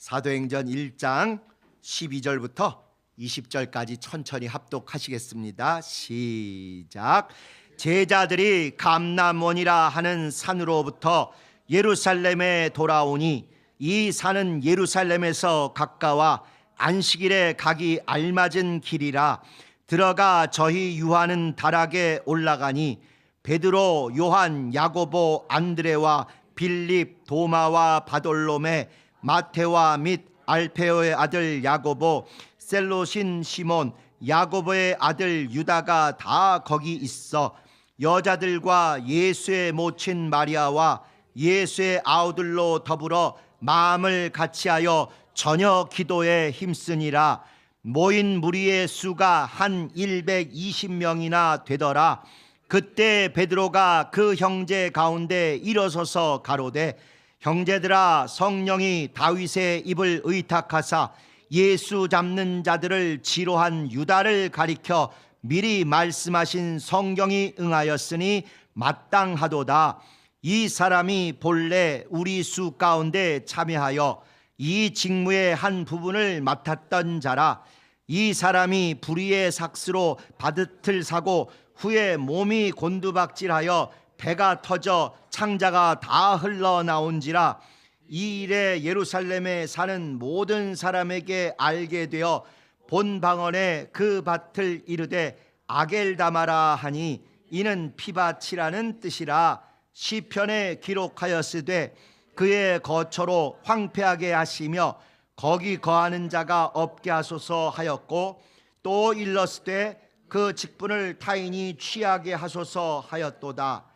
사도행전 1장 12절부터 20절까지 천천히 합독하시겠습니다. 시작. 제자들이 감람원이라 하는 산으로부터 예루살렘에 돌아오니 이 산은 예루살렘에서 가까워 안식일에 가기 알맞은 길이라. 들어가 저희 유하는 다락에 올라가니 베드로, 요한, 야고보, 안드레와 빌립, 도마와 바돌로메, 마테와 및 알페오의 아들 야고보, 셀롯인 시몬, 야고보의 아들 유다가 다 거기 있어 여자들과 예수의 모친 마리아와 예수의 아우들로 더불어 마음을 같이하여 저녁 기도에 힘쓰니라. 모인 무리의 수가 한 120명이나 되더라. 그때 베드로가 그 형제 가운데 일어서서 가로되, 형제들아, 성령이 다윗의 입을 의탁하사 예수 잡는 자들을 지로한 유다를 가리켜 미리 말씀하신 성경이 응하였으니 마땅하도다. 이 사람이 본래 우리 수 가운데 참여하여 이 직무의 한 부분을 맡았던 자라. 이 사람이 불의의 삭스로 바듯을 사고 후에 몸이 곤두박질하여 배가 터져 창자가 다 흘러나온지라. 이 일에 예루살렘에 사는 모든 사람에게 알게 되어 본방언에 그 밭을 이르되 아겔다마라 하니 이는 피밭이라는 뜻이라. 시편에 기록하였으되 그의 거처로 황폐하게 하시며 거기 거하는 자가 없게 하소서 하였고, 또 일렀으되 그 직분을 타인이 취하게 하소서 하였도다.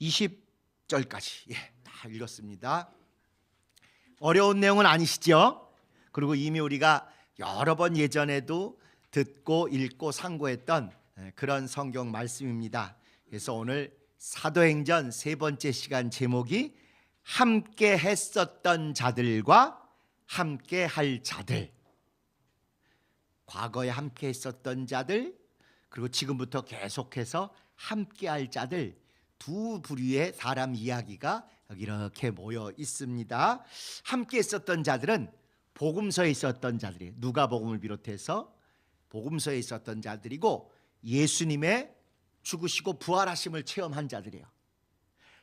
20절까지 다 읽었습니다. 어려운 내용은 아니시죠? 그리고 이미 우리가 여러 번 예전에도 듣고 읽고 상고했던 그런 성경 말씀입니다. 그래서 오늘 사도행전 세 번째 시간 제목이 함께 했었던 자들과 함께 할 자들. 과거에 함께 했었던 자들, 그리고 지금부터 계속해서 함께 할 자들, 두 부류의 사람 이야기가 여기 이렇게 모여 있습니다. 함께 했었던 자들은 복음서에 있었던 자들이에요. 누가복음을 비롯해서 복음서에 있었던 자들이고 예수님의 죽으시고 부활하심을 체험한 자들이에요.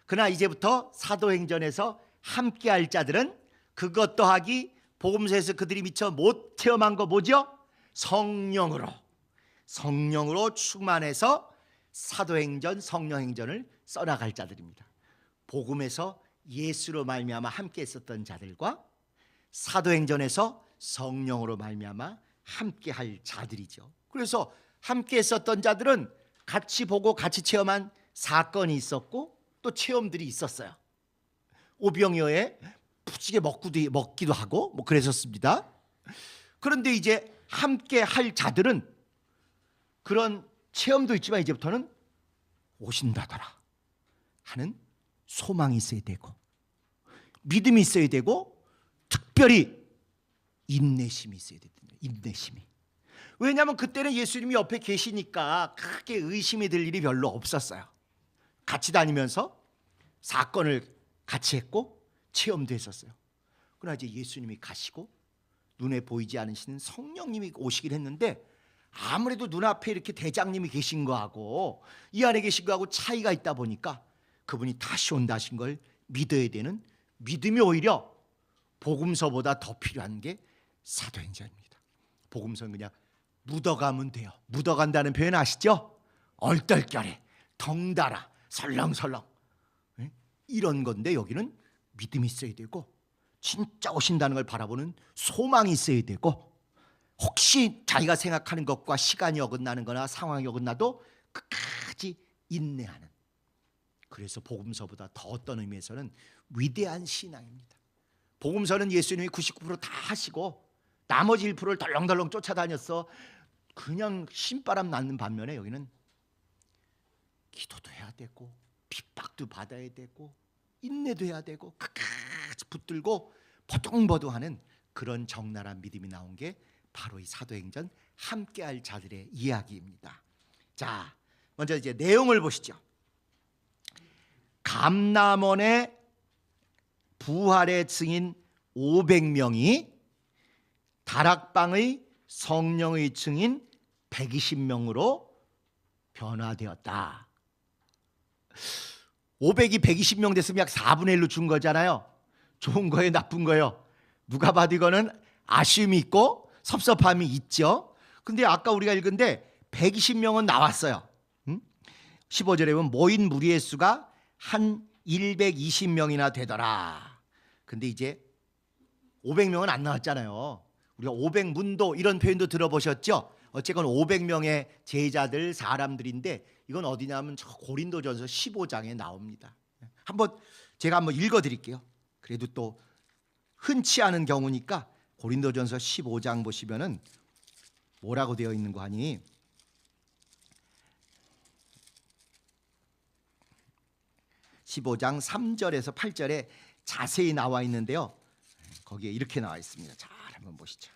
그러나 이제부터 사도행전에서 함께 할 자들은 그것 더하기 복음서에서 그들이 미처 못 체험한 거 뭐죠? 성령으로 충만해서 사도행전, 성령행전을 써나갈 자들입니다. 복음에서 예수로 말미암아 함께 했었던 자들과 사도행전에서 성령으로 말미암아 함께 할 자들이죠. 그래서 함께 했었던 자들은 같이 보고 같이 체험한 사건이 있었고 또 체험들이 있었어요. 오병이어에 푸지게 먹기도 하고 뭐 그랬었습니다. 그런데 이제 함께 할 자들은 그런 체험도 있지만 이제부터는 오신다더라 하는 소망이 있어야 되고 믿음이 있어야 되고 특별히 인내심이 있어야 됩니다. 인내심이. 왜냐하면 그때는 예수님이 옆에 계시니까 크게 의심이 들 일이 별로 없었어요. 같이 다니면서 사건을 같이 했고 체험도 했었어요. 그러나 이제 예수님이 가시고 눈에 보이지 않으시는 성령님이 오시긴 했는데 아무래도 눈앞에 이렇게 대장님이 계신 거하고 이 안에 계신 거하고 차이가 있다 보니까 그분이 다시 온다 하신 걸 믿어야 되는 믿음이 오히려 복음서보다 더 필요한 게 사도행전입니다. 복음서는 그냥 묻어가면 돼요. 묻어간다는 표현 아시죠? 얼떨결에 덩달아 설렁설렁 이런 건데 여기는 믿음이 있어야 되고 진짜 오신다는 걸 바라보는 소망이 있어야 되고 혹시 자기가 생각하는 것과 시간이 어긋나는 거나 상황이 어긋나도 끝까지 인내하는, 그래서 복음서보다 더 어떤 의미에서는 위대한 신앙입니다. 복음서는 예수님이 99% 다 하시고 나머지 1%를 덜렁덜렁 쫓아다녔어 그냥 신바람 나는 반면에 여기는 기도도 해야 되고 핍박도 받아야 되고 인내도 해야 되고 끝까지 붙들고 버둥버둥하는 그런 적나라한 믿음이 나온 게 바로 이 사도행전 함께할 자들의 이야기입니다. 자, 먼저 이제 내용을 보시죠. 감람원의 부활의 증인 500명이 다락방의 성령의 증인 120명으로 변화되었다. 500이 120명 됐으면 약 4분의 1로 준 거잖아요. 좋은 거예요, 나쁜 거예요? 누가 봐도 이거는 아쉬움이 있고 섭섭함이 있죠. 근데 아까 우리가 읽은데 120명은 나왔어요. 15절에 보면 모인 무리의 수가 한 120명이나 되더라. 근데 이제 500명은 안 나왔잖아요. 우리가 500문도 이런 표현도 들어보셨죠? 어쨌건 500명의 제자들 사람들인데 이건 어디냐면 고린도전서 15장에 나옵니다. 제가 한번 읽어드릴게요. 그래도 또 흔치 않은 경우니까 고린도전서 15장 보시면은 뭐라고 되어 있는 거 하니? (15장) 3절에서 8절에 자세히 나와 있는데요. 거기에 이렇게 나와 있습니다. 잘 한번 보시죠.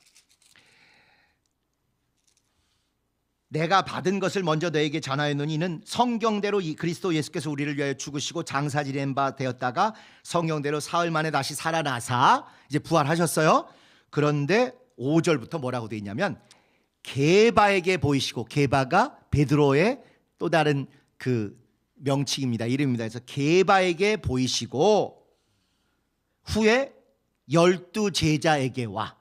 내가 받은 것을 먼저 너에게 전하였노니 이는 성경대로 그리스도 예수께서 우리를 위하여 죽으시고 장사 지낸 바 되었다가 성경대로 사흘 만에 다시 살아나사 이제 부활하셨어요. 그런데 5절부터 뭐라고 되어 있냐면 게바에게 보이시고, 게바가 베드로의 또 다른 그 명칭입니다. 이름입니다. 그래서 게바에게 보이시고 후에 12제자에게와,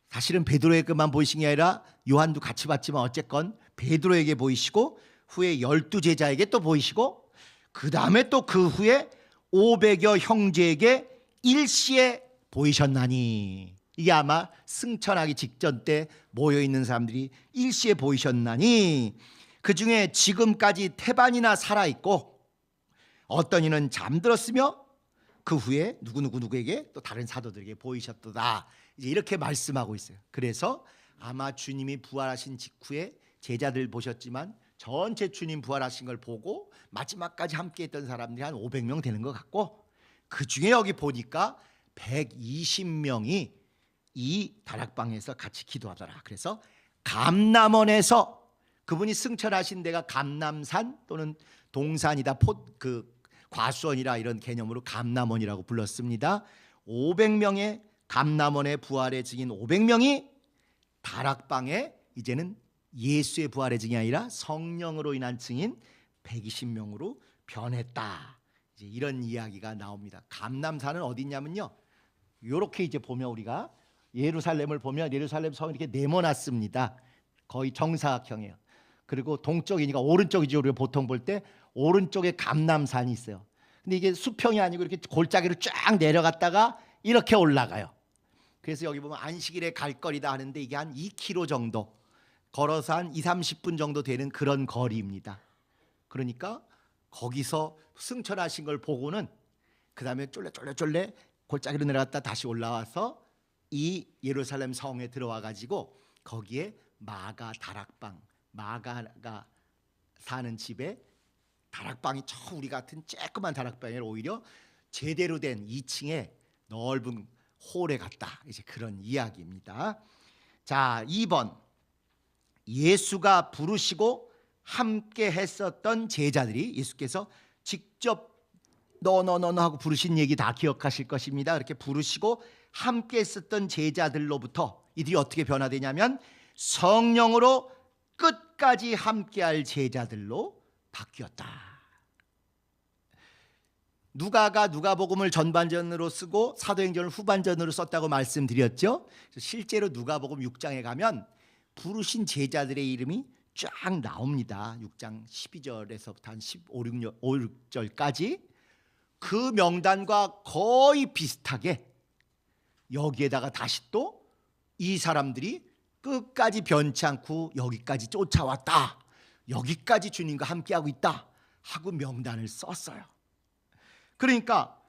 사실은 베드로에게만 보이신 게 아니라 요한도 같이 봤지만 어쨌건 베드로에게 보이시고 후에 12제자에게 또 보이시고 그 다음에 또 그 후에 500여 형제에게 일시에 보이셨나니, 이게 아마 승천하기 직전 때 모여있는 사람들이 일시에 보이셨나니 그 중에 지금까지 태반이나 살아있고 어떤 이는 잠들었으며 그 후에 누구에게 또 다른 사도들에게 보이셨도다. 이제 이렇게 말씀하고 있어요. 그래서 아마 주님이 부활하신 직후에 제자들 보셨지만 전체 주님 부활하신 걸 보고 마지막까지 함께했던 사람들이 한 500명 되는 것 같고, 그 중에 여기 보니까 120명이 이 다락방에서 같이 기도하더라. 그래서 감람원에서, 그분이 승천하신 데가 감람산 또는 동산이다, 과수원이라 이런 개념으로 감람원이라고 불렀습니다. 500명의 감람원의 부활의 증인 500명이 다락방에 이제는 예수의 부활의 증인이 아니라 성령으로 인한 증인 120명으로 변했다. 이제 이런 이야기가 나옵니다. 감람산은 어디냐면요, 이렇게 이제 보면 우리가 예루살렘을 보면 예루살렘 성이 이렇게 네모났습니다. 거의 정사각형이에요. 그리고 동쪽이니까 오른쪽이죠. 우리가 보통 볼 때 오른쪽에 감람산이 있어요. 근데 이게 수평이 아니고 이렇게 골짜기로 쫙 내려갔다가 이렇게 올라가요. 그래서 여기 보면 안식일에 갈 거리다 하는데 이게 한 2km 정도 걸어서 한 2-30분 정도 되는 그런 거리입니다. 그러니까 거기서 승천하신 걸 보고는 그 다음에 쫄래 골짜기로 내려갔다 다시 올라와서 이 예루살렘 성에 들어와 가지고 거기에 마가 다락방, 마가가 사는 집에 다락방이 우리 같은 쬐끄만 다락방이 오히려 제대로 된 2층에 넓은 홀에 갔다. 이제 그런 이야기입니다. 자, 2번, 예수가 부르시고 함께 했었던 제자들이 예수께서 직접 너 하고 부르신 얘기 다 기억하실 것입니다. 이렇게 부르시고 함께 했었던 제자들로부터 이들이 어떻게 변화되냐면 성령으로 끝까지 함께할 제자들로 바뀌었다. 누가가 누가복음을 전반전으로 쓰고 사도행전을 후반전으로 썼다고 말씀드렸죠. 실제로 누가복음 6장에 가면 부르신 제자들의 이름이 쫙 나옵니다. 6장 12절에서부터 한 15, 16절까지 그 명단과 거의 비슷하게 여기에다가 다시 또 이 사람들이 끝까지 변치 않고 여기까지 쫓아왔다, 여기까지 주님과 함께하고 있다 하고 명단을 썼어요. 그러니까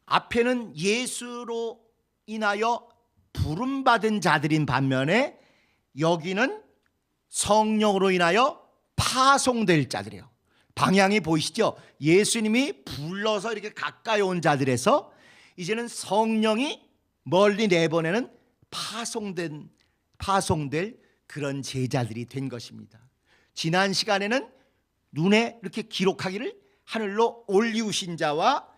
앞에는 예수로 인하여 부름받은 자들인 반면에 여기는 성령으로 인하여 파송될 자들이에요. 방향이 보이시죠? 예수님이 불러서 이렇게 가까이 온 자들에서 이제는 성령이 멀리 내보내는 파송될 그런 제자들이 된 것입니다. 지난 시간에는 눈에 이렇게 기록하기를 하늘로 올리우신 자와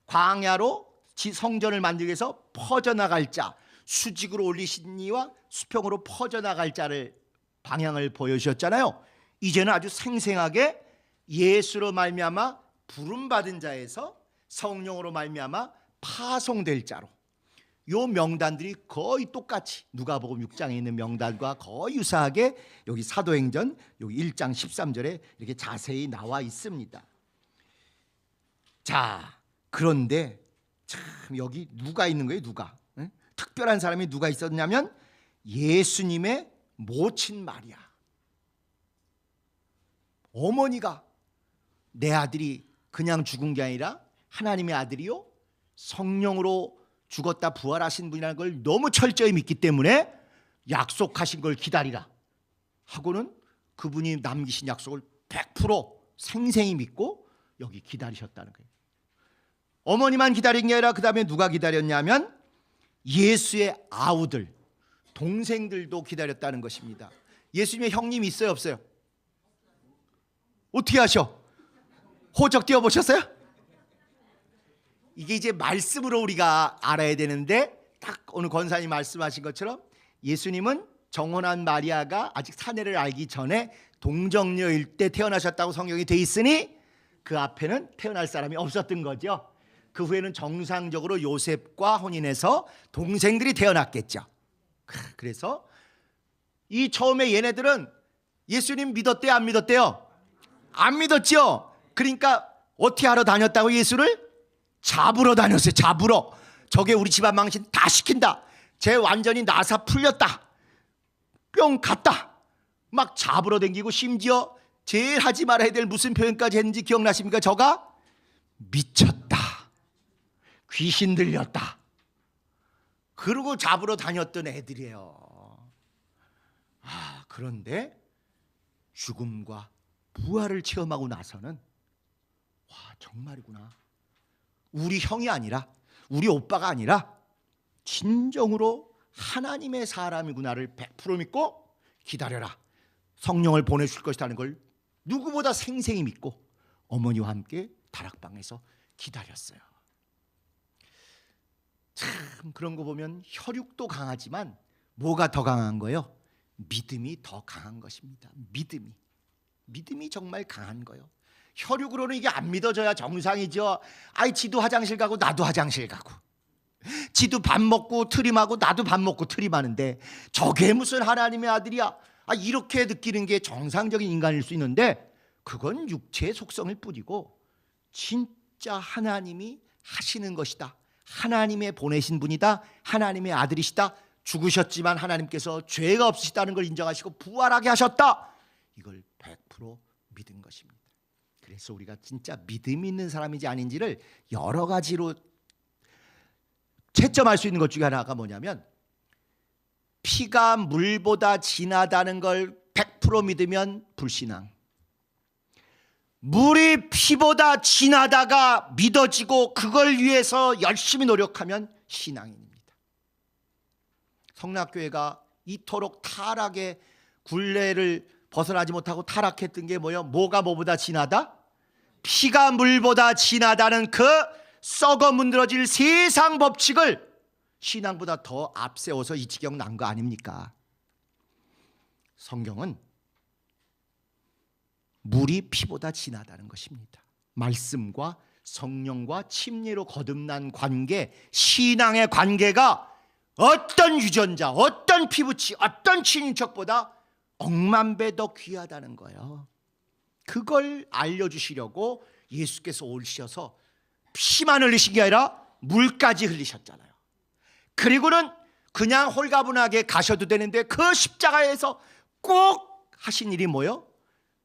광야로 성전을 만들기 위해서 퍼져나갈 자, 수직으로 올리신 이와 수평으로 퍼져나갈 자를 방향을 보여주셨잖아요. 이제는 아주 생생하게 예수로 말미암아 부름받은 자에서 성령으로 말미암아 파송될 자로, 요 명단들이 거의 똑같이 누가복음 6장에 있는 명단과 거의 유사하게 여기 사도행전 여기 1장 13절에 이렇게 자세히 나와 있습니다. 자, 그런데 참 여기 누가 있는 거예요? 누가? 응? 특별한 사람이 누가 있었냐면 예수님의 모친 마리아. 어머니가 내 아들이 그냥 죽은 게 아니라 하나님의 아들이요 성령으로 죽었다 부활하신 분이라는 걸 너무 철저히 믿기 때문에 약속하신 걸 기다리라 하고는 그분이 남기신 약속을 100% 생생히 믿고 여기 기다리셨다는 거예요. 어머니만 기다린 게 아니라 그 다음에 누가 기다렸냐면 예수의 아우들, 동생들도 기다렸다는 것입니다. 예수님의 형님이 있어요, 없어요? 어떻게 하셔? 호적 띄워보셨어요? 이게 이제 말씀으로 우리가 알아야 되는데, 딱 오늘 권사님 말씀하신 것처럼 예수님은 정혼한 마리아가 아직 사내를 알기 전에 동정녀일 때 태어나셨다고 성경이 돼 있으니 그 앞에는 태어날 사람이 없었던 거죠. 그 후에는 정상적으로 요셉과 혼인해서 동생들이 태어났겠죠. 그래서 이 처음에 얘네들은 예수님 믿었대요, 안 믿었대요? 안 믿었죠. 그러니까 어떻게 하러 다녔다고? 예수를 잡으러 다녔어요. 잡으러. 저게 우리 집안 망신 다 시킨다, 쟤 완전히 나사 풀렸다, 뿅 갔다, 막 잡으러 댕기고, 심지어 제일 하지 말아야 될 무슨 표현까지 했는지 기억나십니까? 저가 미쳤다, 귀신 들렸다, 그러고 잡으러 다녔던 애들이에요. 그런데 죽음과 부활을 체험하고 나서는 와, 정말이구나, 우리 형이 아니라 우리 오빠가 아니라 진정으로 하나님의 사람이구나를 100% 믿고 기다려라, 성령을 보내줄 것이라는 걸 누구보다 생생히 믿고 어머니와 함께 다락방에서 기다렸어요. 참, 그런 거 보면 혈육도 강하지만 뭐가 더 강한 거예요? 믿음이 더 강한 것입니다. 믿음이 정말 강한 거예요. 혈육으로는 이게 안 믿어져야 정상이죠. 지도 화장실 가고 나도 화장실 가고, 지도 밥 먹고 트림하고 나도 밥 먹고 트림하는데 저게 무슨 하나님의 아들이야, 이렇게 느끼는 게 정상적인 인간일 수 있는데 그건 육체의 속성일 뿐이고 진짜 하나님이 하시는 것이다, 하나님의 보내신 분이다, 하나님의 아들이시다, 죽으셨지만 하나님께서 죄가 없으시다는 걸 인정하시고 부활하게 하셨다, 이걸 100% 믿은 것입니다. 그래서 우리가 진짜 믿음 있는 사람인지 아닌지를 여러 가지로 채점할 수 있는 것 중에 하나가 뭐냐면, 피가 물보다 진하다는 걸 100% 믿으면 불신앙, 물이 피보다 진하다가 믿어지고 그걸 위해서 열심히 노력하면 신앙인입니다. 성락교회가 이토록 타락의 굴레를 벗어나지 못하고 타락했던 게 뭐예요? 뭐가 뭐보다 진하다? 피가 물보다 진하다는 그 썩어 문드러질 세상 법칙을 신앙보다 더 앞세워서 이 지경 난 거 아닙니까? 성경은 물이 피보다 진하다는 것입니다. 말씀과 성령과 침례로 거듭난 관계, 신앙의 관계가 어떤 유전자, 어떤 피부치, 어떤 친인척보다 억만 배 더 귀하다는 거예요. 그걸 알려주시려고 예수께서 오셔서 피만 흘리신 게 아니라 물까지 흘리셨잖아요. 그리고는 그냥 홀가분하게 가셔도 되는데 그 십자가에서 꼭 하신 일이 뭐예요?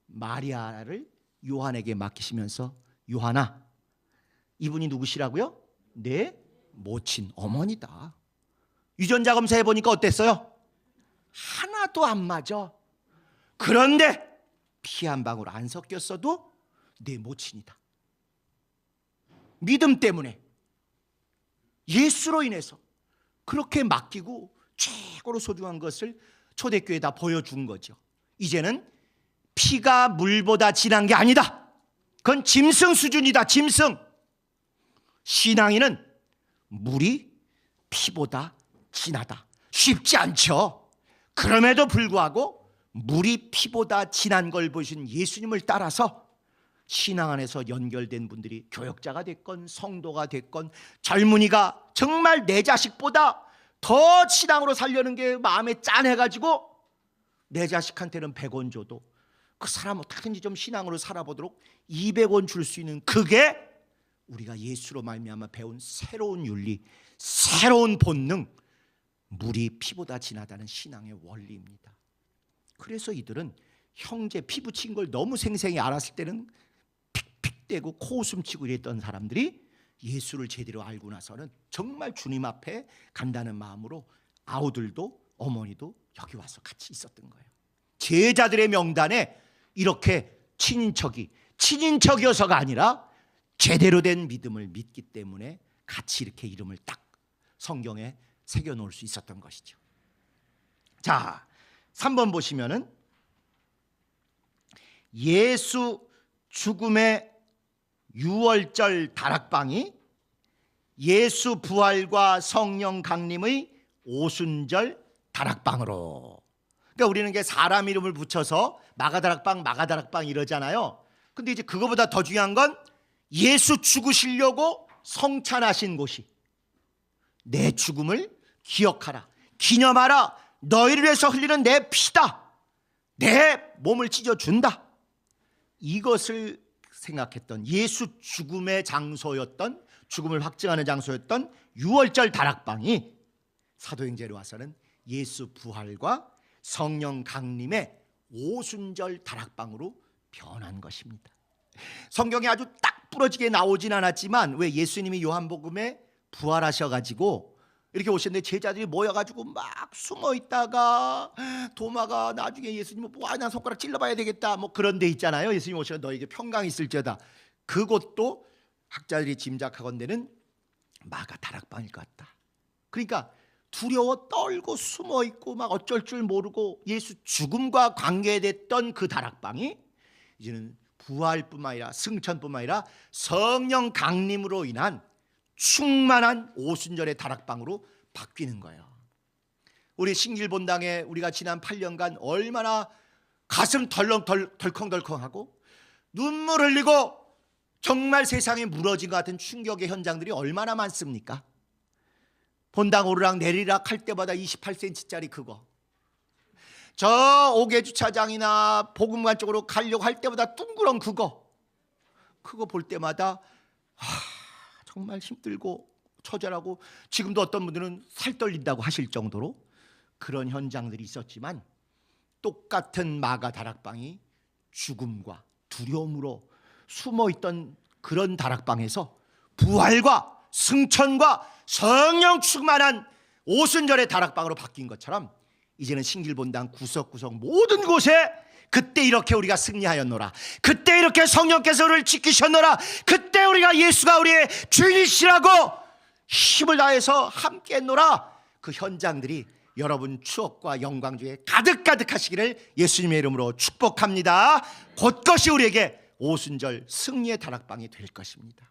마리아를 요한에게 맡기시면서, 요한아, 이분이 누구시라고요? 내 모친 어머니다. 유전자 검사해 보니까 어땠어요? 하나도 안 맞아. 그런데 피 한 방울 안 섞였어도 내 모친이다. 믿음 때문에, 예수로 인해서 그렇게 맡기고 최고로 소중한 것을 초대교회에다 보여준 거죠. 이제는 피가 물보다 진한 게 아니다. 그건 짐승 수준이다. 짐승. 신앙인은 물이 피보다 진하다. 쉽지 않죠. 그럼에도 불구하고 물이 피보다 진한 걸 보신 예수님을 따라서 신앙 안에서 연결된 분들이 교역자가 됐건 성도가 됐건 젊은이가 정말 내 자식보다 더 신앙으로 살려는 게 마음에 짠해가지고 내 자식한테는 100원 줘도 그 사람 어떻게든지 좀 신앙으로 살아보도록 200원 줄 수 있는, 그게 우리가 예수로 말미암아 배운 새로운 윤리, 새로운 본능, 물이 피보다 진하다는 신앙의 원리입니다. 그래서 이들은 형제 피부 친 걸 너무 생생히 알았을 때는 픽픽대고 코웃음 치고 이랬던 사람들이 예수를 제대로 알고 나서는 정말 주님 앞에 간다는 마음으로 아우들도 어머니도 여기 와서 같이 있었던 거예요. 제자들의 명단에 이렇게 친인척이어서가 아니라 제대로 된 믿음을 믿기 때문에 같이 이렇게 이름을 딱 성경에 새겨놓을 수 있었던 것이죠. 자, 3번 보시면은 예수 죽음의 유월절 다락방이 예수 부활과 성령 강림의 오순절 다락방으로. 그러니까 우리는 이게 사람 이름을 붙여서 마가다락방 이러잖아요. 근데 이제 그거보다 더 중요한 건 예수 죽으시려고 성찬하신 곳이, 내 죽음을 기억하라, 기념하라, 너희를 위해서 흘리는 내 피다, 내 몸을 찢어준다, 이것을 생각했던 예수 죽음의 장소였던, 죽음을 확증하는 장소였던 유월절 다락방이 사도행전에 와서는 예수 부활과 성령 강림의 오순절 다락방으로 변한 것입니다. 성경에 아주 딱 부러지게 나오진 않았지만 왜 예수님이 요한복음에 부활하셔가지고 이렇게 오셨는데 제자들이 모여가지고 막 숨어있다가 도마가 나중에 예수님을 난 손가락 찔러봐야 되겠다 뭐 그런 데 있잖아요. 예수님 오시면 너에게 평강이 있을지어다. 그것도 학자들이 짐작하건대는 마가 다락방일 것 같다. 그러니까 두려워 떨고 숨어있고 막 어쩔 줄 모르고 예수 죽음과 관계됐던 그 다락방이 이제는 부활뿐만 아니라 승천뿐만 아니라 성령 강림으로 인한 충만한 오순절의 다락방으로 바뀌는 거예요. 우리 신길본당에 우리가 지난 8년간 얼마나 가슴 덜컹덜컹하고 눈물 흘리고 정말 세상이 무너진 것 같은 충격의 현장들이 얼마나 많습니까? 본당 오르락 내리락 할 때마다 28cm짜리 그거, 저 옥외주차장이나 복음관 쪽으로 가려고 할 때마다 둥그런 그거 볼 때마다 정말 힘들고 처절하고 지금도 어떤 분들은 살 떨린다고 하실 정도로 그런 현장들이 있었지만, 똑같은 마가 다락방이 죽음과 두려움으로 숨어있던 그런 다락방에서 부활과 승천과 성령 충만한 오순절의 다락방으로 바뀐 것처럼 이제는 신길본당 구석구석 모든 곳에 그때 이렇게 우리가 승리하였노라, 그때 이렇게 성령께서 우리를 지키셨노라, 그때 우리가 예수가 우리의 주인이시라고 힘을 다해서 함께 했노라, 그 현장들이 여러분 추억과 영광 중에 가득가득하시기를 예수님의 이름으로 축복합니다. 곧것이 우리에게 오순절 승리의 다락방이 될 것입니다.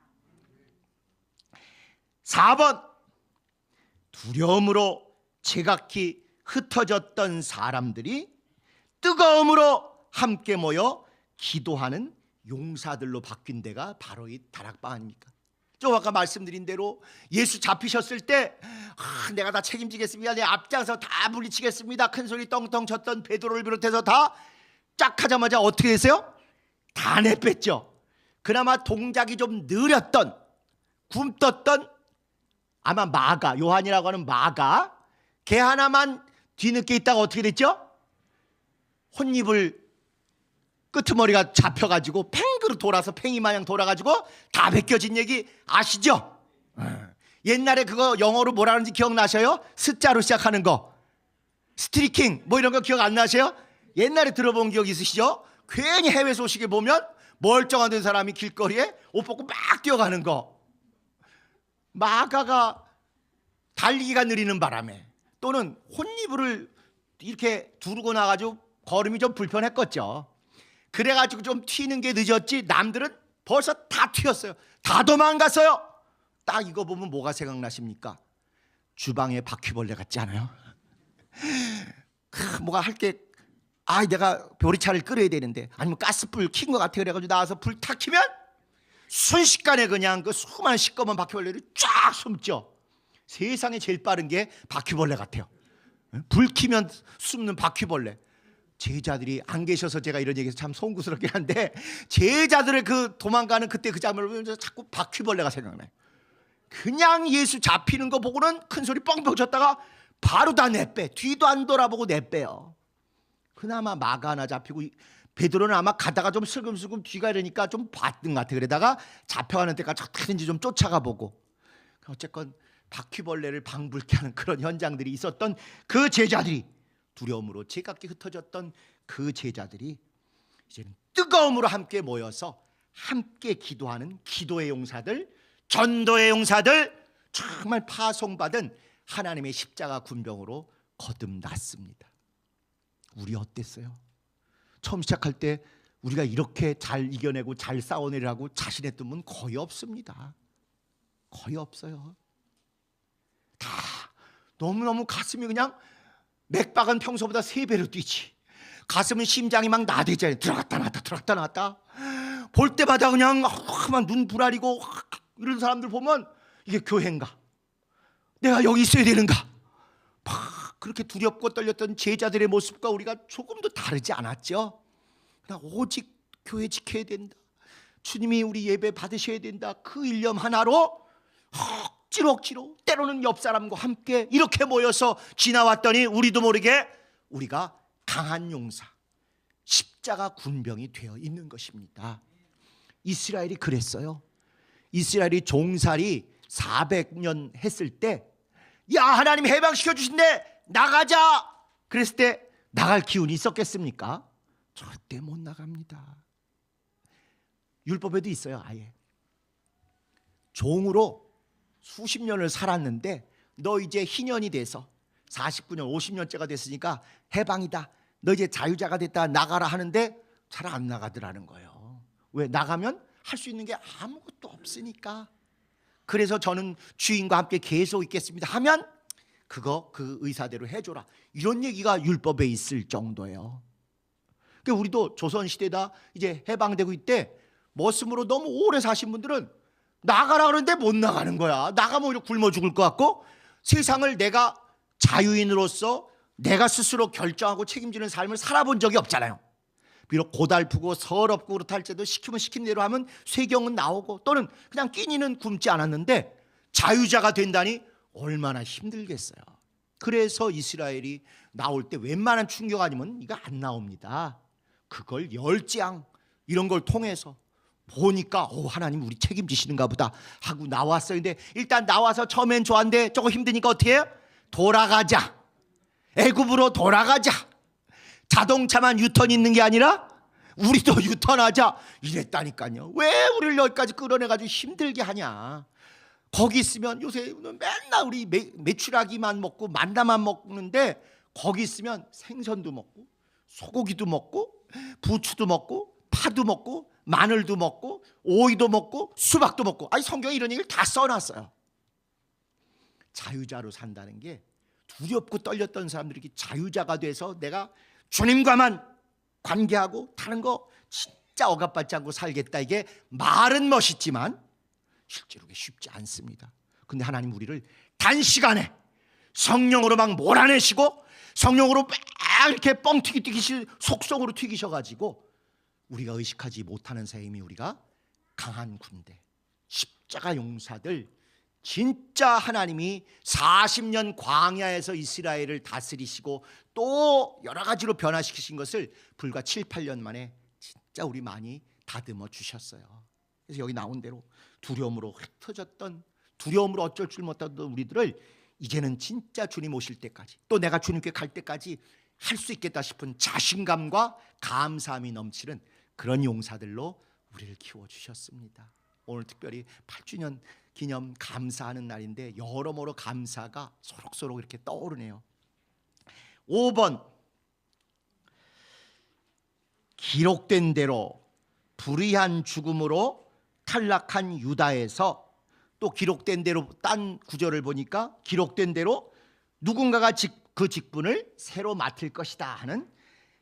4번, 두려움으로 제각기 흩어졌던 사람들이 뜨거움으로 함께 모여 기도하는 용사들로 바뀐 데가 바로 이 다락방 아닙니까? 저 아까 말씀드린 대로 예수 잡히셨을 때 내가 다 책임지겠습니다, 내 앞장서 다 물리치겠습니다, 큰소리 떵떵 쳤던 베드로를 비롯해서 다 쫙 하자마자 어떻게 됐어요? 다 내뺐죠. 그나마 동작이 좀 느렸던, 굼떴던 아마 마가, 요한이라고 하는 마가, 걔 하나만 뒤늦게 있다가 어떻게 됐죠? 혼입을 끄트머리가 잡혀가지고 팽그로 돌아서 팽이 마냥 돌아가지고 다 벗겨진 얘기 아시죠? 옛날에 그거 영어로 뭐라 하는지 기억나셔요? 스자로 시작하는 거, 스트리킹 뭐 이런 거 기억 안 나세요? 옛날에 들어본 기억 있으시죠? 괜히 해외 소식에 보면 멀쩡한 된 사람이 길거리에 옷 벗고 막 뛰어가는 거, 마가가 달리기가 느리는 바람에 또는 혼이불을 이렇게 두르고 나가지고 걸음이 좀 불편했겠죠. 그래가지고 좀 튀는 게 늦었지 남들은 벌써 다 튀었어요. 다 도망갔어요. 딱 이거 보면 뭐가 생각나십니까? 주방에 바퀴벌레 같지 않아요? 뭐가 할게, 내가 보리차를 끓여야 되는데, 아니면 가스불 킨 것 같아. 그래가지고 나와서 불 탁 켜면 순식간에 그냥 그 수많은 시꺼먼 바퀴벌레를 쫙 숨죠. 세상에 제일 빠른 게 바퀴벌레 같아요. 불 켜면 숨는 바퀴벌레. 제자들이 안 계셔서 제가 이런 얘기해서 참 송구스럽긴 한데, 제자들의 그 도망가는 그때 그 장면을 보면서 자꾸 바퀴벌레가 생각나요. 그냥 예수 잡히는 거 보고는 큰 소리 뻥뻥 쳤다가 바로 다 내빼. 뒤도 안 돌아보고 내빼요. 그나마 마가 하나 잡히고, 베드로는 아마 가다가 좀 슬금슬금 뒤가 이러니까 좀 봤던 것 같아. 그러다가 잡혀가는 데까지 어떻게든지 좀 쫓아가 보고. 어쨌건 바퀴벌레를 방불케 하는 그런 현장들이 있었던 그 제자들이, 두려움으로 제각기 흩어졌던 그 제자들이 이제는 뜨거움으로 함께 모여서 함께 기도하는 기도의 용사들, 전도의 용사들, 정말 파송받은 하나님의 십자가 군병으로 거듭났습니다. 우리 어땠어요? 처음 시작할 때 우리가 이렇게 잘 이겨내고 잘 싸워내라고 자신했던 분 거의 없습니다. 거의 없어요. 다 너무너무 가슴이 그냥 맥박은 평소보다 3배로 뛰지. 가슴은 심장이 막 나대잖아요. 들어갔다 나왔다 들어갔다 나왔다. 볼 때마다 그냥 막 눈 부라리고 이런 사람들 보면 이게 교회인가? 내가 여기 있어야 되는가? 막 그렇게 두렵고 떨렸던 제자들의 모습과 우리가 조금도 다르지 않았죠. 그냥 오직 교회 지켜야 된다, 주님이 우리 예배 받으셔야 된다, 그 일념 하나로 억지로 때로는 옆 사람과 함께 이렇게 모여서 지나왔더니 우리도 모르게 우리가 강한 용사, 십자가 군병이 되어 있는 것입니다. 이스라엘이 그랬어요. 이스라엘이 종살이 400년 했을 때, 야, 하나님 해방시켜 주신대, 나가자. 그랬을 때 나갈 기운이 있었겠습니까? 절대 못 나갑니다. 율법에도 있어요. 아예 종으로 수십 년을 살았는데 너 이제 희년이 돼서 49년 50년째가 됐으니까 해방이다, 너 이제 자유자가 됐다, 나가라 하는데 잘 안 나가더라는 거예요. 왜? 나가면 할 수 있는 게 아무것도 없으니까. 그래서 저는 주인과 함께 계속 있겠습니다 하면 그거 그 의사대로 해줘라, 이런 얘기가 율법에 있을 정도예요. 그러니까 우리도 조선시대다 이제 해방되고 있대 머슴으로 너무 오래 사신 분들은 나가라 그러는데 못 나가는 거야. 나가면 오히려 굶어 죽을 것 같고, 세상을 내가 자유인으로서 내가 스스로 결정하고 책임지는 삶을 살아본 적이 없잖아요. 비록 고달프고 서럽고 그렇다 할지라도 시키면 시킨 대로 하면 쇠경은 나오고 또는 그냥 끼니는 굶지 않았는데, 자유자가 된다니 얼마나 힘들겠어요. 그래서 이스라엘이 나올 때 웬만한 충격 아니면 이거 안 나옵니다. 그걸 열지앙 이런 걸 통해서 보니까 하나님 우리 책임지시는가 보다 하고 나왔어요. 근데 일단 나와서 처음엔 좋았는데 조금 힘드니까 어떻게 해요? 돌아가자, 애굽으로 돌아가자. 자동차만 유턴 있는 게 아니라 우리도 유턴하자 이랬다니까요. 왜 우리를 여기까지 끌어내가지고 힘들게 하냐. 거기 있으면 요새 맨날 우리 메추라기만 먹고 만나만 먹는데, 거기 있으면 생선도 먹고 소고기도 먹고 부추도 먹고 파도 먹고 마늘도 먹고 오이도 먹고 수박도 먹고. 아니 성경에 이런 얘기를 다 써놨어요. 자유자로 산다는 게, 두렵고 떨렸던 사람들이 자유자가 돼서 내가 주님과만 관계하고 다른 거 진짜 억압받지 않고 살겠다, 이게 말은 멋있지만 실제로 그게 쉽지 않습니다. 근데 하나님 우리를 단시간에 성령으로 막 몰아내시고 성령으로 막 이렇게 뻥튀기 튀기시 속성으로 튀기셔가지고 우리가 의식하지 못하는 사이에 우리가 강한 군대, 십자가 용사들, 진짜 하나님이 40년 광야에서 이스라엘을 다스리시고 또 여러 가지로 변화시키신 것을 불과 7, 8년 만에 진짜 우리 많이 다듬어 주셨어요. 그래서 여기 나온 대로 두려움으로 흩어졌던, 두려움으로 어쩔 줄 못하던 우리들을 이제는 진짜 주님 오실 때까지, 또 내가 주님께 갈 때까지 할 수 있겠다 싶은 자신감과 감사함이 넘치는 그런 용사들로 우리를 키워주셨습니다. 오늘 특별히 8주년 기념 감사하는 날인데 여러모로 감사가 소록소록 이렇게 떠오르네요. 5번, 기록된 대로 불의한 죽음으로 탈락한 유다에서 또 기록된 대로 딴 구절을 보니까 기록된 대로 누군가가 그 직분을 새로 맡을 것이다 하는,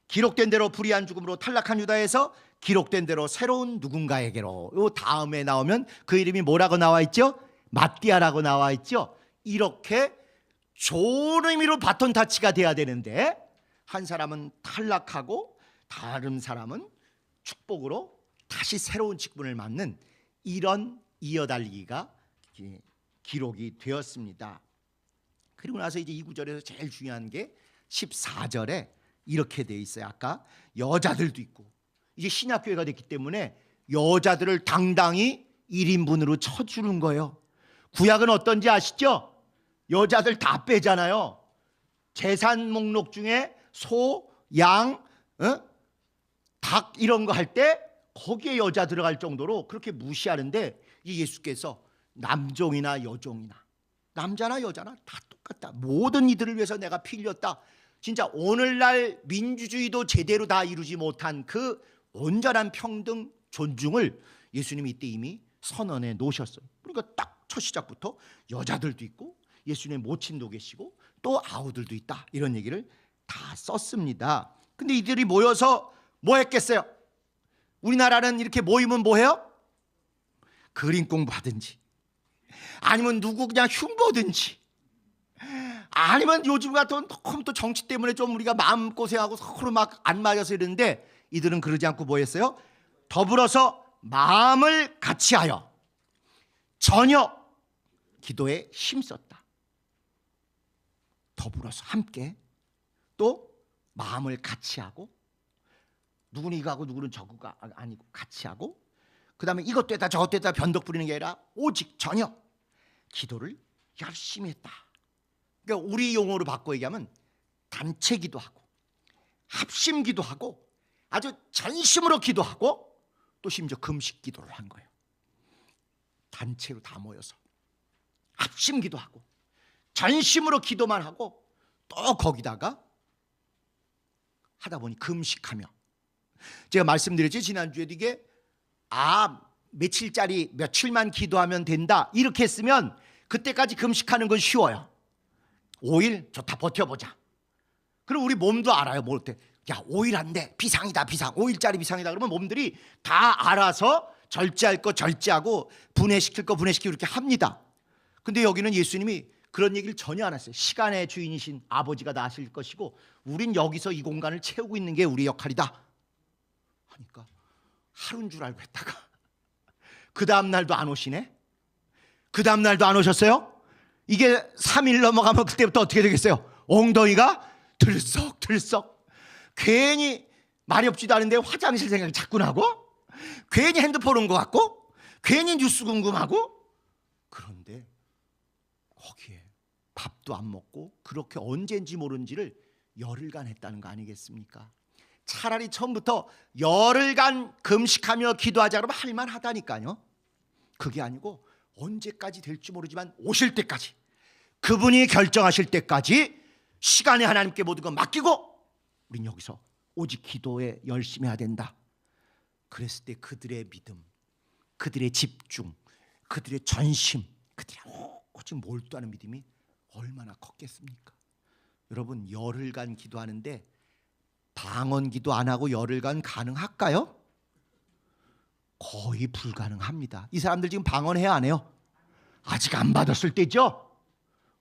기록된 대로 불의한 죽음으로 탈락한 유다에서 기록된 대로 새로운 누군가에게로, 요 다음에 나오면 그 이름이 뭐라고 나와 있죠? 마띠아라고 나와 있죠. 이렇게 좋은 의미로 바톤 타치가 돼야 되는데 한 사람은 탈락하고 다른 사람은 축복으로 다시 새로운 직분을 맡는 이런 이어달리기가 기록이 되었습니다. 그리고 나서 이제 이 구절에서 제일 중요한 게 14절에 이렇게 돼 있어요. 아까 여자들도 있고, 이제 신약교회가 됐기 때문에 여자들을 당당히 1인분으로 쳐주는 거예요. 구약은 어떤지 아시죠? 여자들 다 빼잖아요. 재산 목록 중에 소, 양, 닭 이런 거 할 때 거기에 여자 들어갈 정도로 그렇게 무시하는데, 이 예수께서 남종이나 여종이나 남자나 여자나 다 똑같다, 모든 이들을 위해서 내가 피 흘렸다. 진짜 오늘날 민주주의도 제대로 다 이루지 못한 그 온전한 평등 존중을 예수님이 이때 이미 선언해 놓으셨어요. 그러니까 딱 첫 시작부터 여자들도 있고 예수님의 모친도 계시고 또 아우들도 있다, 이런 얘기를 다 썼습니다. 근데 이들이 모여서 뭐 했겠어요? 우리나라는 이렇게 모이면 뭐 해요? 그림 공부하든지, 아니면 누구 그냥 흉보든지, 아니면 요즘 같은 너무 또 정치 때문에 좀 우리가 마음고생하고 서로 막 안 맞아서 이러는데, 이들은 그러지 않고 뭐 했어요? 더불어서 마음을 같이하여 전혀 기도에 힘썼다. 더불어서 함께 또 마음을 같이하고, 누구는 이거하고 누구는 저거가 아니고 같이하고, 그 다음에 이것도 했다 저것도 했다 변덕 부리는 게 아니라 오직 전혀 기도를 열심히 했다. 그러니까 우리 용어로 바꿔 얘기하면 단체 기도하고 합심 기도하고 아주 전심으로 기도하고 또 심지어 금식 기도를 한 거예요. 단체로 다 모여서 합심 기도하고 전심으로 기도만 하고 또 거기다가 하다 보니 금식하며, 제가 말씀드렸지 지난주에도, 이게 며칠짜리 며칠만 기도하면 된다 이렇게 했으면 그때까지 금식하는 건 쉬워요. 5일 좋다, 버텨보자. 그럼 우리 몸도 알아요. 뭐 때, 야 5일 안 돼, 비상이다, 비상, 5일짜리 비상이다 그러면 몸들이 다 알아서 절제할 거 절제하고 분해시킬 거 분해시키고 이렇게 합니다. 근데 여기는 예수님이 그런 얘기를 전혀 안 했어요. 시간의 주인이신 아버지가 다 하실 것이고 우린 여기서 이 공간을 채우고 있는 게 우리 역할이다 하니까 하루인 줄 알고 했다가 그 다음 날도 안 오시네. 그 다음 날도 안 오셨어요. 이게 3일 넘어가면 그때부터 어떻게 되겠어요? 엉덩이가 들썩들썩, 괜히 말이 없지도 않은데 화장실 생각이 자꾸 나고, 괜히 핸드폰 온 것 같고, 괜히 뉴스 궁금하고. 그런데 거기에 밥도 안 먹고 그렇게 언제인지 모른지를 열흘간 했다는 거 아니겠습니까? 차라리 처음부터 열흘간 금식하며 기도하자 그러면 할만하다니까요. 그게 아니고 언제까지 될지 모르지만 오실 때까지, 그분이 결정하실 때까지 시간에 하나님께 모든 걸 맡기고 우린 여기서 오직 기도에 열심히 해야 된다. 그랬을 때 그들의 믿음, 그들의 집중, 그들의 전심, 그들의 오직 몰두하는 믿음이 얼마나 컸겠습니까? 여러분, 열흘간 기도하는데 방언 기도 안 하고 열흘간 가능할까요? 거의 불가능합니다. 이 사람들 지금 방언해야 안 해요? 아직 안 받았을 때죠?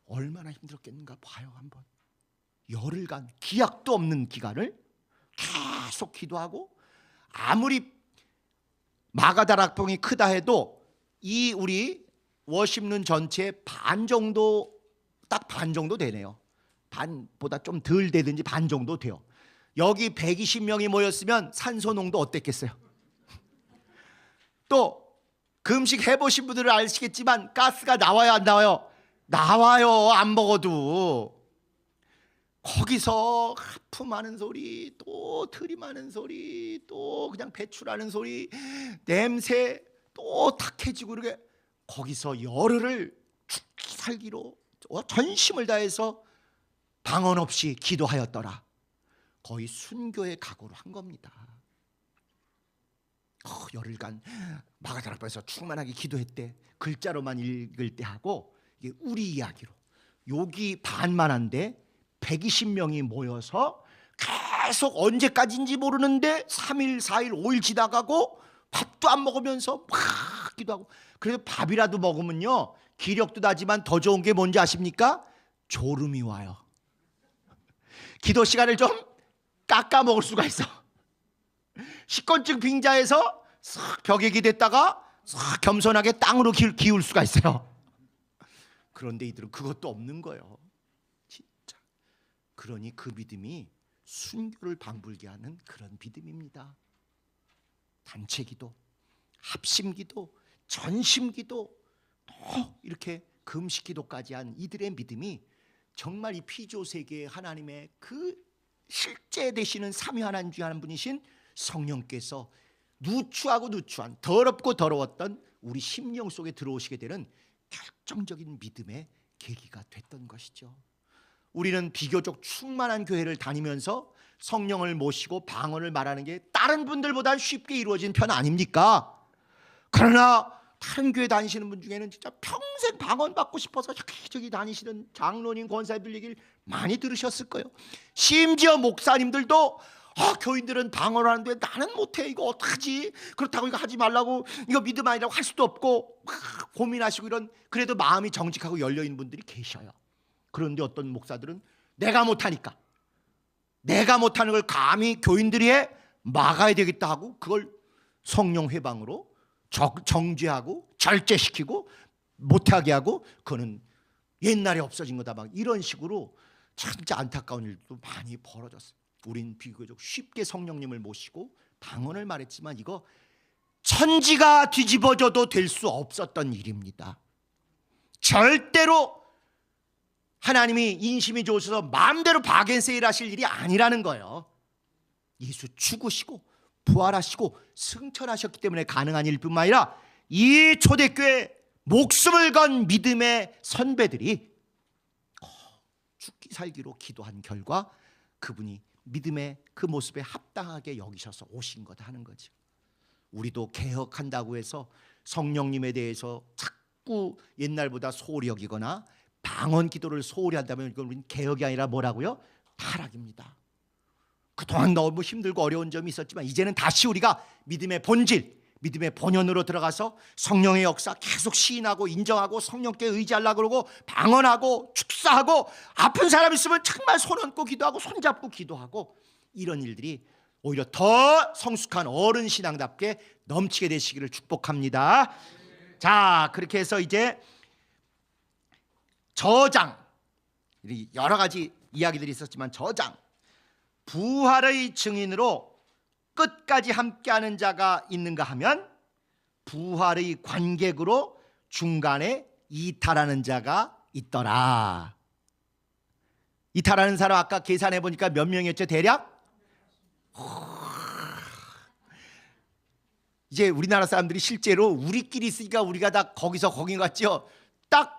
얼마나 힘들었겠는가 봐요. 한번 열흘간 기약도 없는 기간을 계속 기도하고, 아무리 마가다락봉이 크다 해도 이 우리 워십룸 전체의 반 정도, 딱 반 정도 되네요. 반보다 좀 덜 되든지 반 정도 돼요. 여기 120명이 모였으면 산소 농도 어땠겠어요? 또 금식 해보신 분들은 아시겠지만 가스가 나와요 안 나와요? 나와요. 안 먹어도. 거기서 하품하는 소리, 또 들이마는 소리, 또 그냥 배출하는 소리, 냄새 또 탁해지고, 이렇게 거기서 열흘을 죽기 살기로 전심을 다해서 방언 없이 기도하였더라. 거의 순교의 각오로 한 겁니다. 열흘간 마가다락방에서 충만하게 기도했대. 글자로만 읽을 때 하고, 이게 우리 이야기로 여기 반만한데 120명이 모여서 계속 언제까지인지 모르는데 3일 4일 5일 지나가고 밥도 안 먹으면서 막 기도하고. 그래서 밥이라도 먹으면요 기력도 나지만 더 좋은 게 뭔지 아십니까? 졸음이 와요. 기도 시간을 좀 깎아 먹을 수가 있어. 식곤증 빙자해서 싹 벽에 기댔다가 싹 겸손하게 땅으로 기울 수가 있어요. 그런데 이들은 그것도 없는 거예요. 진짜. 그러니 그 믿음이 순교를 방불게 하는 그런 믿음입니다. 단체 기도, 합심 기도, 전심 기도, 또 이렇게 금식 기도까지 한 이들의 믿음이 정말 이 피조 세계의 하나님의 그 실제 되시는 삼위 하나님 중에 한 분이신 성령께서 누추하고 누추한, 더럽고 더러웠던 우리 심령 속에 들어오시게 되는 결정적인 믿음의 계기가 됐던 것이죠. 우리는 비교적 충만한 교회를 다니면서 성령을 모시고 방언을 말하는 게 다른 분들보다 쉽게 이루어진 편 아닙니까? 그러나 다른 교회 다니시는 분 중에는 진짜 평생 방언 받고 싶어서 여기저기 다니시는 장로님, 권사님들 얘기를 많이 들으셨을 거예요. 심지어 목사님들도 교인들은 방언을 하는데 나는 못해, 이거 어떡하지? 그렇다고 이거 하지 말라고, 이거 믿음 아니라고 할 수도 없고 막 고민하시고 이런, 그래도 마음이 정직하고 열려있는 분들이 계셔요. 그런데 어떤 목사들은 내가 못하니까, 내가 못하는 걸 감히 교인들이 해 막아야 되겠다 하고 그걸 성령 회방으로 정죄하고 절제시키고 못하게 하고, 그거는 옛날에 없어진 거다, 막 이런 식으로 진짜 안타까운 일도 많이 벌어졌어요. 우린 비교적 쉽게 성령님을 모시고 방언을 말했지만 이거 천지가 뒤집어져도 될 수 없었던 일입니다. 절대로 하나님이 인심이 좋으셔서 마음대로 바겐세일 하실 일이 아니라는 거예요. 예수 죽으시고 부활하시고 승천하셨기 때문에 가능한 일뿐만 아니라 이 초대교회 목숨을 건 믿음의 선배들이 죽기 살기로 기도한 결과 그분이 믿음의 그 모습에 합당하게 여기셔서 오신 거다 하는 거죠. 우리도 개혁한다고 해서 성령님에 대해서 자꾸 옛날보다 소홀히 여기거나 방언 기도를 소홀히 한다면 이건 우리는 개혁이 아니라 뭐라고요? 타락입니다. 그동안 너무 힘들고 어려운 점이 있었지만 이제는 다시 우리가 믿음의 본질, 믿음의 본연으로 들어가서 성령의 역사 계속 시인하고 인정하고 성령께 의지하려고 그러고 방언하고 축사하고 아픈 사람 있으면 정말 손 얹고 기도하고 손잡고 기도하고, 이런 일들이 오히려 더 성숙한 어른 신앙답게 넘치게 되시기를 축복합니다. 자, 그렇게 해서 이제 저장, 여러 가지 이야기들이 있었지만 저장, 부활의 증인으로 끝까지 함께하는 자가 있는가 하면 부활의 관객으로 중간에 이탈하는 자가 있더라. 이탈하는 사람 아까 계산해 보니까 몇 명이었죠? 대략? 이제 우리나라 사람들이 실제로 우리끼리 있으니까 우리가 다 거기서 거기 같죠? 딱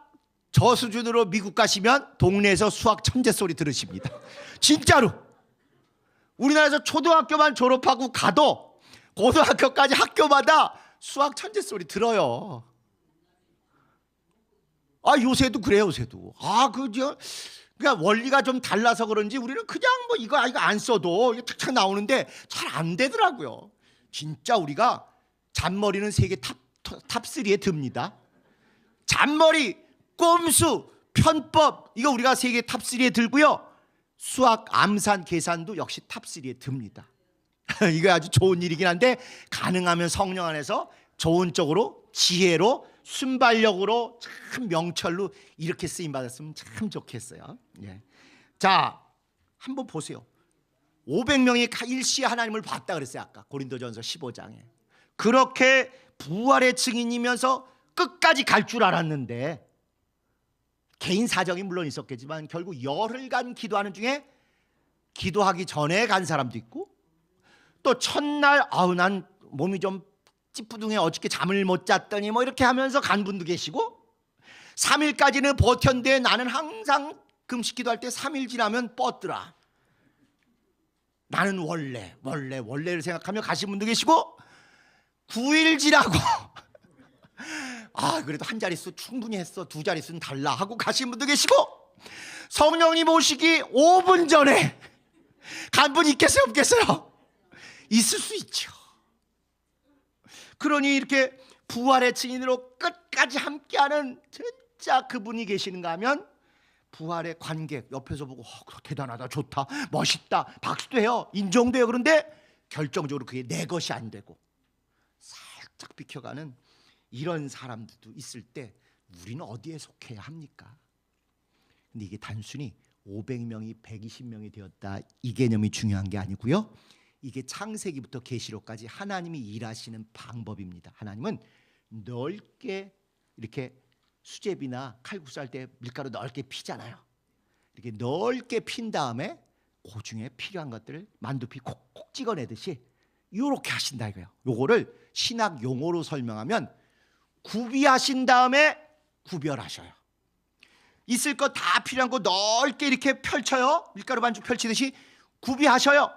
저 수준으로 미국 가시면 동네에서 수학 천재 소리 들으십니다. 진짜로. 우리나라에서 초등학교만 졸업하고 가도 고등학교까지 학교마다 수학 천재 소리 들어요. 요새도 그래요. 요새도. 그러니까 원리가 좀 달라서 그런지 우리는 그냥 뭐 이거 안 써도 이게 탁탁 나오는데 잘 안 되더라고요. 진짜 우리가 잔머리는 세계 탑3에 듭니다. 잔머리, 꼼수, 편법, 이거 우리가 세계 탑3에 들고요. 수학, 암산, 계산도 역시 탑3에 듭니다. 이거 아주 좋은 일이긴 한데 가능하면 성령 안에서 좋은 쪽으로, 지혜로, 순발력으로, 참 명철로 이렇게 쓰임 받았으면 참 좋겠어요. 예. 자, 한번 보세요. 500명이 일시에 하나님을 봤다 그랬어요. 아까 고린도전서 15장에. 그렇게 부활의 증인이면서 끝까지 갈 줄 알았는데, 개인 사정이 물론 있었겠지만 결국 열흘간 기도하는 중에 기도하기 전에 간 사람도 있고, 또 첫날 난 몸이 좀 찌뿌둥해 어저께 잠을 못 잤더니 뭐 이렇게 하면서 간 분도 계시고, 3일까지는 버텼는데 나는 항상 금식 기도할 때 3일 지나면 뻗더라, 나는 원래를 생각하며 가신 분도 계시고, 9일 지나고 아 그래도 한 자릿수 충분히 했어, 두 자릿수는 달라 하고 가신 분도 계시고, 성령님 오시기 5분 전에 간 분 있겠어요 없겠어요? 있을 수 있죠. 그러니 이렇게 부활의 증인으로 끝까지 함께하는 진짜 그분이 계시는가 하면, 부활의 관객 옆에서 보고 대단하다, 좋다, 멋있다, 박수도 해요, 인정돼요. 그런데 결정적으로 그게 내 것이 안 되고 살짝 비켜가는 이런 사람들도 있을 때 우리는 어디에 속해야 합니까? 근데 이게 단순히 500명이 120명이 되었다 이 개념이 중요한 게 아니고요, 이게 창세기부터 계시록까지 하나님이 일하시는 방법입니다. 하나님은 넓게 이렇게 수제비나 칼국수 할 때 밀가루 넓게 피잖아요. 이렇게 넓게 핀 다음에 그 중에 필요한 것들을 만두피 콕콕 찍어내듯이 이렇게 하신다 이거예요. 요거를 신학 용어로 설명하면 구비하신 다음에 구별하셔요. 있을 것 다 필요한 거 넓게 이렇게 펼쳐요. 밀가루 반죽 펼치듯이 구비하셔요.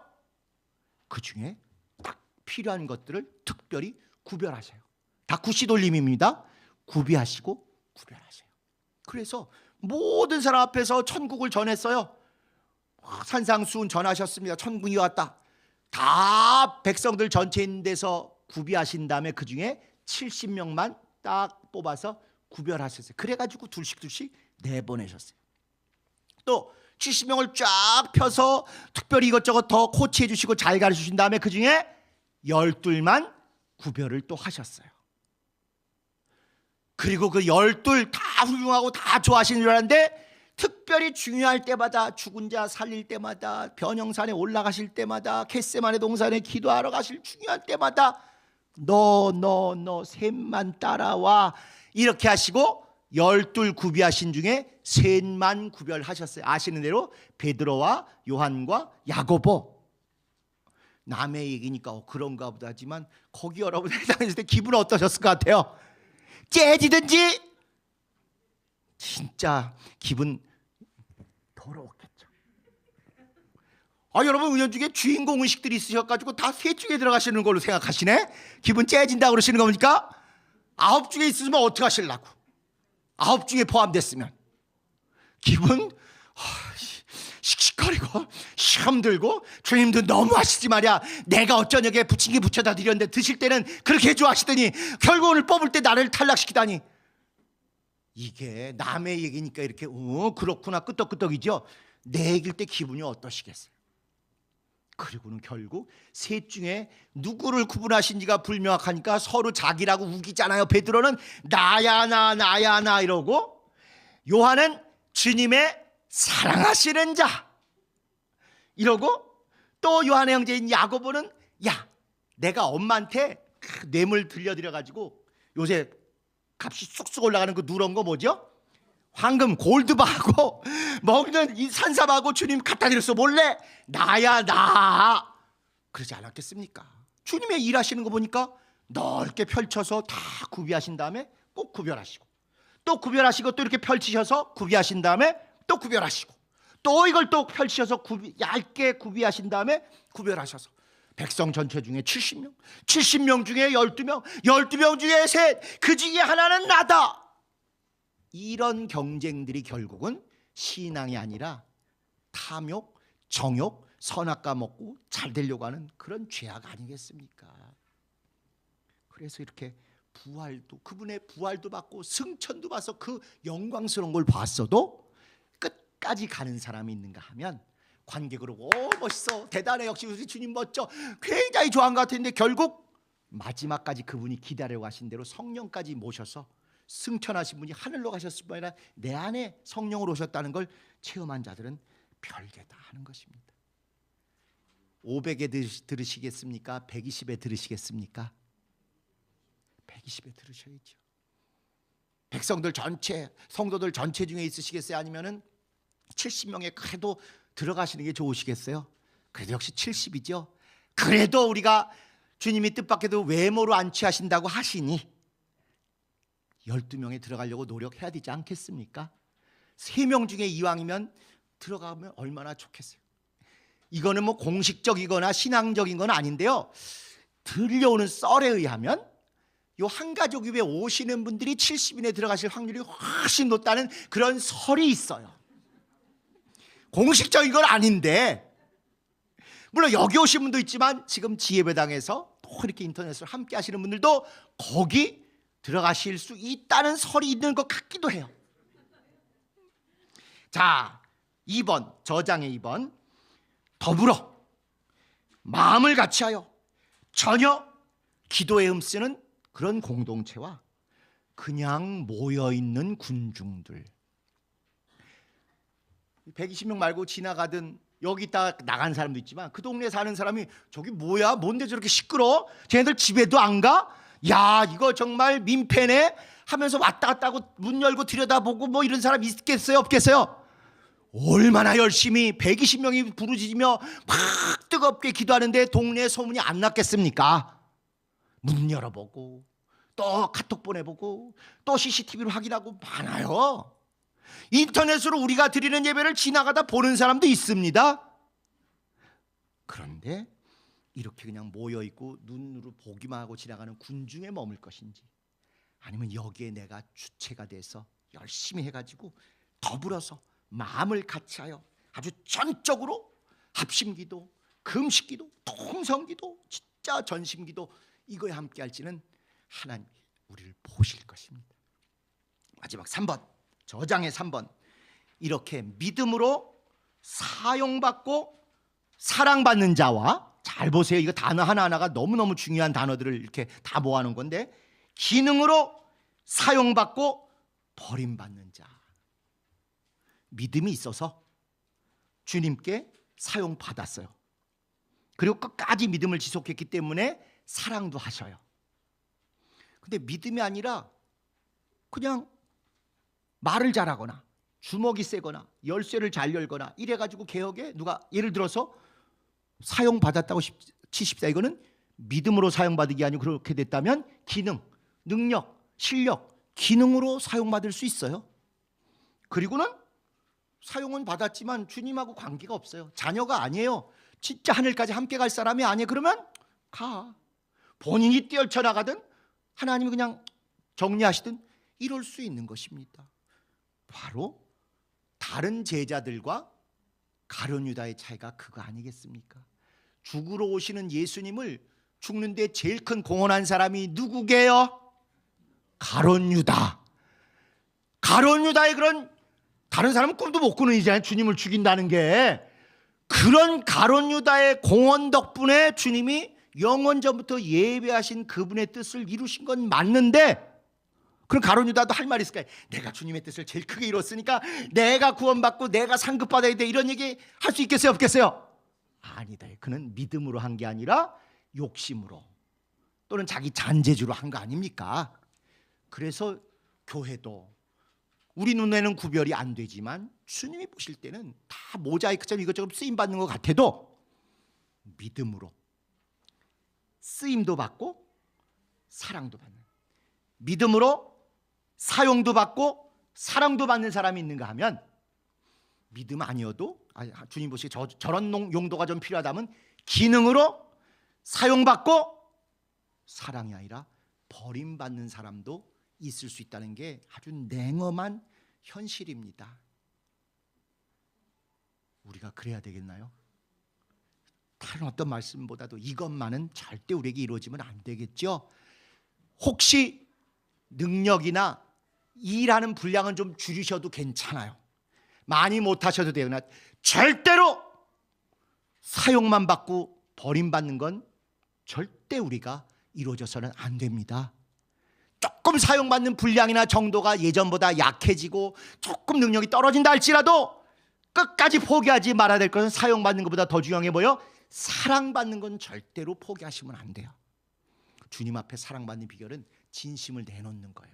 그 중에 딱 필요한 것들을 특별히 구별하세요. 다 구시 돌림입니다. 구비하시고 구별하세요. 그래서 모든 사람 앞에서 천국을 전했어요. 산상수훈 전하셨습니다. 천국이 왔다. 다 백성들 전체 있는 데서 구비하신 다음에 그 중에 70명만 딱 뽑아서 구별하셨어요. 그래가지고 둘씩 내보내셨어요. 또 70명을 쫙 펴서 특별히 이것저것 더 코치해 주시고 잘 가르쳐 주신 다음에 그 중에 12만 구별을 또 하셨어요. 그리고 그 12 다 훌륭하고 다 좋아하시는 줄 알았는데, 특별히 중요할 때마다, 죽은 자 살릴 때마다, 변형산에 올라가실 때마다, 겟세마네 동산에 기도하러 가실 중요할 때마다 너 셋만 따라와 이렇게 하시고 12 구비하신 중에 셋만 구별하셨어요. 아시는 대로 베드로와 요한과 야고보. 남의 얘기니까 그런가 보다 하지만 거기 여러분 해당했을 때 기분 어떠셨을 것 같아요? 째지든지 진짜 기분 더러웠겠죠. 여러분 은연중에 주인공 의식들이 있으셔가지고 다 셋 중에 들어가시는 걸로 생각하시네. 기분 째진다 그러시는 겁니까? 9 중에 있으면 어떻게 하시려고? 9 중에 포함됐으면 기분 씩씩거리고 시험 들고, 주님도 너무 하시지 말이야, 내가 어쩌냐게 부침개 부쳐다 드렸는데 드실 때는 그렇게 좋아하시더니 결국 오늘 뽑을 때 나를 탈락시키다니. 이게 남의 얘기니까 이렇게 그렇구나 끄떡끄떡이죠. 내 얘기일 때 기분이 어떠시겠어요? 그리고는 결국 셋 중에 누구를 구분하신지가 불명확하니까 서로 자기라고 우기잖아요. 베드로는 나야 나 이러고, 요한은 주님의 사랑하시는 자 이러고, 또 요한의 형제인 야고보는 야 내가 엄마한테 뇌물 들려드려가지고 요새 값이 쑥쑥 올라가는 그 누런 거 뭐죠? 황금 골드바하고 먹는 이 산삼하고 주님 갖다 드렸어. 몰래 나야 나. 그러지 않았겠습니까? 주님의 일하시는 거 보니까 넓게 펼쳐서 다 구비하신 다음에 꼭 구별하시고, 또 구별하시고, 또 이렇게 펼치셔서 구비하신 다음에 또 구별하시고, 또 이걸 또 펼치셔서 얇게 구비하신 다음에 구별하셔서 백성 전체 중에 70명, 70명 중에 12명, 12명 중에 셋, 그 중에 하나는 나다. 이런 경쟁들이 결국은 신앙이 아니라 탐욕, 정욕, 선악과 먹고 잘 되려고 하는 그런 죄악 아니겠습니까? 그래서 이렇게 부활도, 그분의 부활도 받고 승천도 봐서 그 영광스러운 걸 봤어도 끝까지 가는 사람이 있는가 하면, 관객으로 멋있어, 대단해, 역시 우리 주님 멋져, 굉장히 좋아한 것 같은데 결국 마지막까지 그분이 기다려고 하신 대로 성령까지 모셔서 승천하신 분이 하늘로 가셨을 뿐 아니라 내 안에 성령으로 오셨다는 걸 체험한 자들은 별개다 하는 것입니다. 500에 들으시겠습니까? 120에 들으시겠습니까? 120에 들으셔야죠. 백성들 전체, 성도들 전체 중에 있으시겠어요? 아니면은 70명에 그래도 들어가시는 게 좋으시겠어요? 그래도 역시 70이죠. 그래도 우리가 주님이 뜻밖에도 외모로 안취하신다고 하시니 12명에 들어가려고 노력해야 되지 않겠습니까? 3명 중에 이왕이면 들어가면 얼마나 좋겠어요. 이거는 뭐 공식적이거나 신앙적인 건 아닌데요, 들려오는 썰에 의하면 요 한 가족 집에 오시는 분들이 70인에 들어가실 확률이 훨씬 높다는 그런 설이 있어요. 공식적인 건 아닌데, 물론 여기 오신 분도 있지만 지금 지혜배당에서 또 이렇게 인터넷으로 함께 하시는 분들도 거기 들어가실 수 있다는 설이 있는 것 같기도 해요. 자, 2번, 저장의 2번. 더불어 마음을 같이하여 전혀 기도에 힘쓰는 그런 공동체와 그냥 모여있는 군중들, 120명 말고 지나가든 여기 있다가 나간 사람도 있지만 그 동네에 사는 사람이 저기 뭐야? 뭔데 저렇게 시끄러워? 쟤네들 집에도 안 가? 야, 이거 정말 민폐네? 하면서 왔다 갔다 하고 문 열고 들여다보고 뭐 이런 사람 있겠어요? 없겠어요? 얼마나 열심히 120명이 부르짖으며 막 뜨겁게 기도하는데 동네에 소문이 안 났겠습니까? 문 열어보고 또 카톡 보내보고 또 CCTV로 확인하고 많아요. 인터넷으로 우리가 드리는 예배를 지나가다 보는 사람도 있습니다. 그런데 이렇게 그냥 모여있고 눈으로 보기만 하고 지나가는 군중에 머물 것인지, 아니면 여기에 내가 주체가 돼서 열심히 해가지고 더불어서 마음을 같이하여 아주 전적으로 합심기도, 금식기도, 통성기도, 진짜 전심기도 이거에 함께 할지는 하나님이 우리를 보실 것입니다. 마지막 3번, 저장의 3번. 이렇게 믿음으로 사용받고 사랑받는 자와, 잘 보세요, 이거 단어 하나하나가 너무너무 중요한 단어들을 이렇게 다 모아놓은 건데, 기능으로 사용받고 버림받는 자. 믿음이 있어서 주님께 사용받았어요. 그리고 끝까지 믿음을 지속했기 때문에 사랑도 하셔요. 근데 믿음이 아니라 그냥 말을 잘하거나 주먹이 세거나 열쇠를 잘 열거나 이래가지고 개혁에 누가 예를 들어서 사용받았다고 치십시다. 이거는 믿음으로 사용받은 아니고, 그렇게 됐다면 기능, 능력, 실력, 기능으로 사용받을 수 있어요. 그리고는 사용은 받았지만 주님하고 관계가 없어요. 자녀가 아니에요. 진짜 하늘까지 함께 갈 사람이 아니에요. 그러면 가. 본인이 뛰어쳐나가든 하나님이 그냥 정리하시든 이럴 수 있는 것입니다. 바로 다른 제자들과 가룟 유다의 차이가 그거 아니겠습니까? 죽으러 오시는 예수님을 죽는데 제일 큰 공헌한 사람이 누구게요? 가룟 유다. 가룟 유다의 그런, 다른 사람은 꿈도 못 꾸는 일이잖아요, 주님을 죽인다는 게. 그런 가룟 유다의 공헌 덕분에 주님이 영원 전부터 예배하신 그분의 뜻을 이루신 건 맞는데, 그럼 가룟 유다도 할 말이 있을까요? 내가 주님의 뜻을 제일 크게 이뤘으니까 내가 구원받고 내가 상급받아야 돼, 이런 얘기 할 수 있겠어요, 없겠어요? 아니다. 그는 믿음으로 한 게 아니라 욕심으로 또는 자기 잔재주로 한 거 아닙니까? 그래서 교회도 우리 눈에는 구별이 안 되지만 주님이 보실 때는 다 모자이크처럼 이것저것 쓰임받는 것 같아도 믿음으로 쓰임도 받고 사랑도 받는, 믿음으로 사용도 받고 사랑도 받는 사람이 있는가 하면, 믿음 아니어도 주님 보시기에 저런 용도가 좀 필요하다면 기능으로 사용받고 사랑이 아니라 버림받는 사람도 있을 수 있다는 게 아주 냉엄한 현실입니다. 우리가 그래야 되겠나요? 다른 어떤 말씀보다도 이것만은 절대 우리에게 이루어지면 안 되겠죠. 혹시 능력이나 일하는 분량은 좀 줄이셔도 괜찮아요. 많이 못하셔도 돼요. 절대로 사용만 받고 버림받는 건 절대 우리가 이루어져서는 안 됩니다. 조금 사용받는 분량이나 정도가 예전보다 약해지고 조금 능력이 떨어진다 할지라도 끝까지 포기하지 말아야 될 것은 사용받는 것보다 더 중요한 게 뭐예요? 사랑받는 건 절대로 포기하시면 안 돼요. 주님 앞에 사랑받는 비결은 진심을 내놓는 거예요.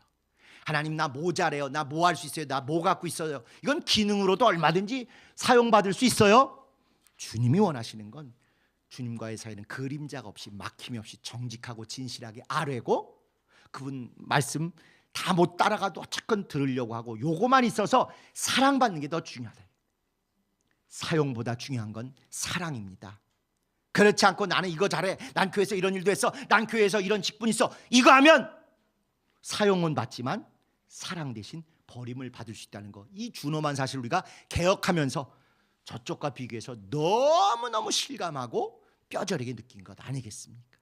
하나님, 나 모자래요. 나 뭐 할 수 있어요. 나 뭐 갖고 있어요. 이건 기능으로도 얼마든지 사용받을 수 있어요. 주님이 원하시는 건 주님과의 사이는 그림자가 없이 막힘이 없이 정직하고 진실하게 아뢰고, 그분 말씀 다 못 따라가도 어쨌건 들으려고 하고, 요거만 있어서 사랑받는 게 더 중요하다. 사용보다 중요한 건 사랑입니다. 그렇지 않고 나는 이거 잘해, 난 교회에서 이런 일도 했어, 난 교회에서 이런 직분 있어, 이거 하면 사용은 받지만 사랑 대신 버림을 받을 수 있다는 거, 이 준엄한 사실을 우리가 개혁하면서 저쪽과 비교해서 너무너무 실감하고 뼈저리게 느낀 것 아니겠습니까?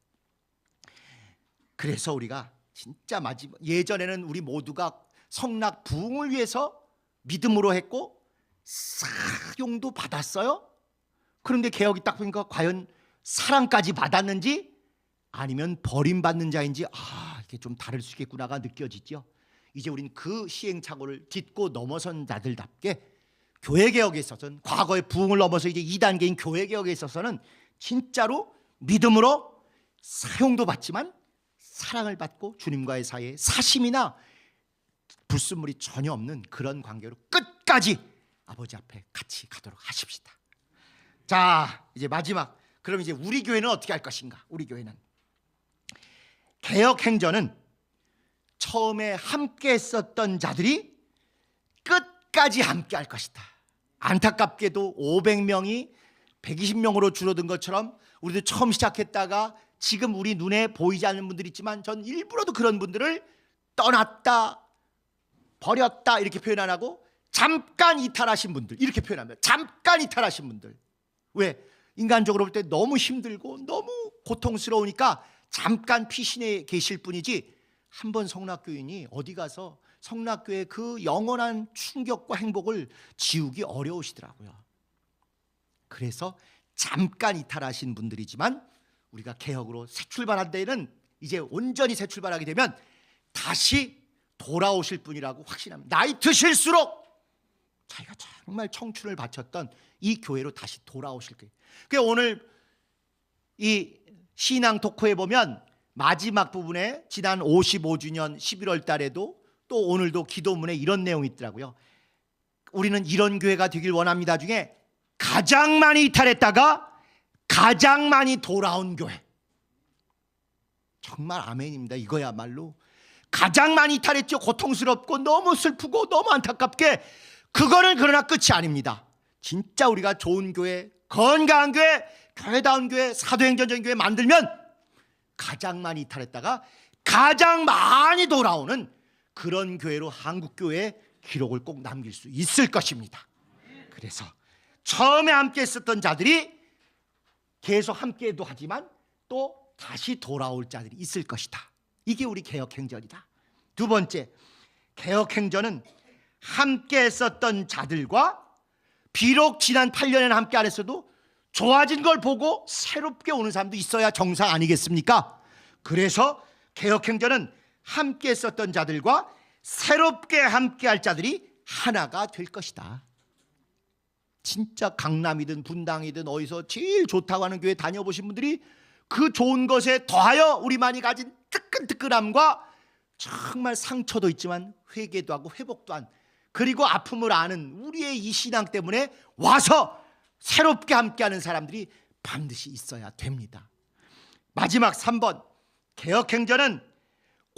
그래서 우리가 진짜 마지막, 예전에는 우리 모두가 성락 부흥을 위해서 믿음으로 했고 사용도 받았어요. 그런데 개혁이 딱 보니까 과연 사랑까지 받았는지 아니면 버림받는 자인지 이게 좀 다를 수 있겠구나가 느껴지죠. 이제 우리는 그 시행착오를 딛고 넘어선 자들답게 교회개혁에 있어서는, 과거의 부흥을 넘어서 이제 2단계인 교회개혁에 있어서는 진짜로 믿음으로 사용도 받지만 사랑을 받고 주님과의 사이에 사심이나 불순물이 전혀 없는 그런 관계로 끝까지 아버지 앞에 같이 가도록 하십시다. 자, 이제 마지막, 그럼 이제 우리 교회는 어떻게 할 것인가? 우리 교회는 개혁행전은 처음에 함께 했었던 자들이 끝까지 함께 할 것이다. 안타깝게도 500명이 120명으로 줄어든 것처럼 우리도 처음 시작했다가 지금 우리 눈에 보이지 않는 분들이 있지만 전 일부러도 그런 분들을 떠났다, 버렸다 이렇게 표현 안 하고 잠깐 이탈하신 분들 이렇게 표현합니다. 잠깐 이탈하신 분들. 왜? 인간적으로 볼 때 너무 힘들고 너무 고통스러우니까 잠깐 피신해 계실 뿐이지, 한 번 성락교인이 어디 가서 성락교의 그 영원한 충격과 행복을 지우기 어려우시더라고요. 그래서 잠깐 이탈하신 분들이지만 우리가 개혁으로 새 출발한 데에는 이제 온전히 새 출발하게 되면 다시 돌아오실 분이라고 확신합니다. 나이 드실수록 자기가 정말 청춘을 바쳤던 이 교회로 다시 돌아오실 거예요. 그래서 오늘 이 신앙 토크에 보면 마지막 부분에 지난 55주년 11월 달에도 또 오늘도 기도문에 이런 내용이 있더라고요. 우리는 이런 교회가 되길 원합니다 중에 가장 많이 이탈했다가 가장 많이 돌아온 교회. 정말 아멘입니다. 이거야말로 가장 많이 이탈했죠. 고통스럽고 너무 슬프고 너무 안타깝게. 그거는 그러나 끝이 아닙니다. 진짜 우리가 좋은 교회, 건강한 교회, 교회다운 교회, 사도행전적인 교회 만들면 가장 많이 이탈했다가 가장 많이 돌아오는 그런 교회로 한국교회의 기록을 꼭 남길 수 있을 것입니다. 그래서 처음에 함께 했었던 자들이 계속 함께도 하지만 또 다시 돌아올 자들이 있을 것이다. 이게 우리 개혁행전이다. 두 번째, 개혁행전은 함께 했었던 자들과 비록 지난 8년에는 함께 안 했어도 좋아진 걸 보고 새롭게 오는 사람도 있어야 정상 아니겠습니까? 그래서 개혁행전은 함께 했었던 자들과 새롭게 함께 할 자들이 하나가 될 것이다. 진짜 강남이든 분당이든 어디서 제일 좋다고 하는 교회 다녀보신 분들이 그 좋은 것에 더하여 우리만이 가진 뜨끈뜨끈함과 정말 상처도 있지만 회개도 하고 회복도 한, 그리고 아픔을 아는 우리의 이 신앙 때문에 와서 새롭게 함께하는 사람들이 반드시 있어야 됩니다. 마지막 3번, 개혁행전은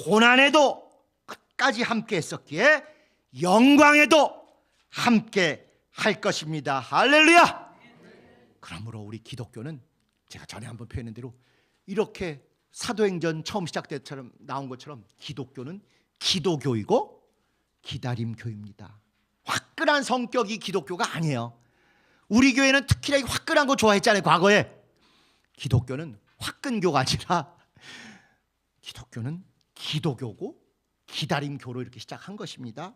고난에도 끝까지 함께 했었기에 영광에도 함께 할 것입니다. 할렐루야. 그러므로 우리 기독교는 제가 전에 한번 표현한 대로 이렇게 사도행전 처음 시작될 때처럼 나온 것처럼 기독교는 기도교이고 기다림교입니다. 화끈한 성격이 기독교가 아니에요. 우리 교회는 특히나 화끈한 거 좋아했잖아요, 과거에. 기독교는 화끈교가 아니라 기독교는 기도교고 기다림교로 이렇게 시작한 것입니다.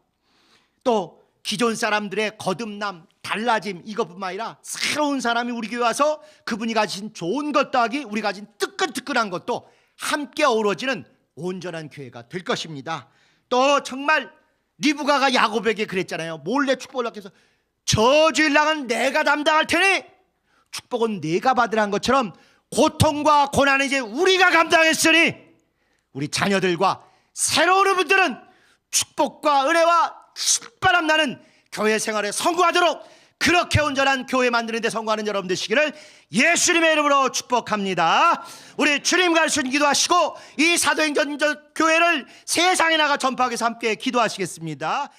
또 기존 사람들의 거듭남, 달라짐 이것뿐만 아니라 새로운 사람이 우리 교회 와서 그분이 가진 좋은 것 더하기 우리 가진 뜨끈뜨끈한 것도 함께 어우러지는 온전한 교회가 될 것입니다. 또 정말 리브가가 야곱에게 그랬잖아요. 몰래 축복을 받기 위해서 저주일랑은 내가 담당할 테니 축복은 내가 받으라는 것처럼 고통과 고난은 이제 우리가 감당했으니 우리 자녀들과 새로운 분들은 축복과 은혜와 신바람 나는 교회 생활에 성공하도록 그렇게 온전한 교회 만드는 데 성공하는 여러분 되시기를 예수님의 이름으로 축복합니다. 우리 주님 가르쳐 기도하시고 이 사도행전 교회를 세상에 나가 전파하기 위해서 함께 기도하시겠습니다.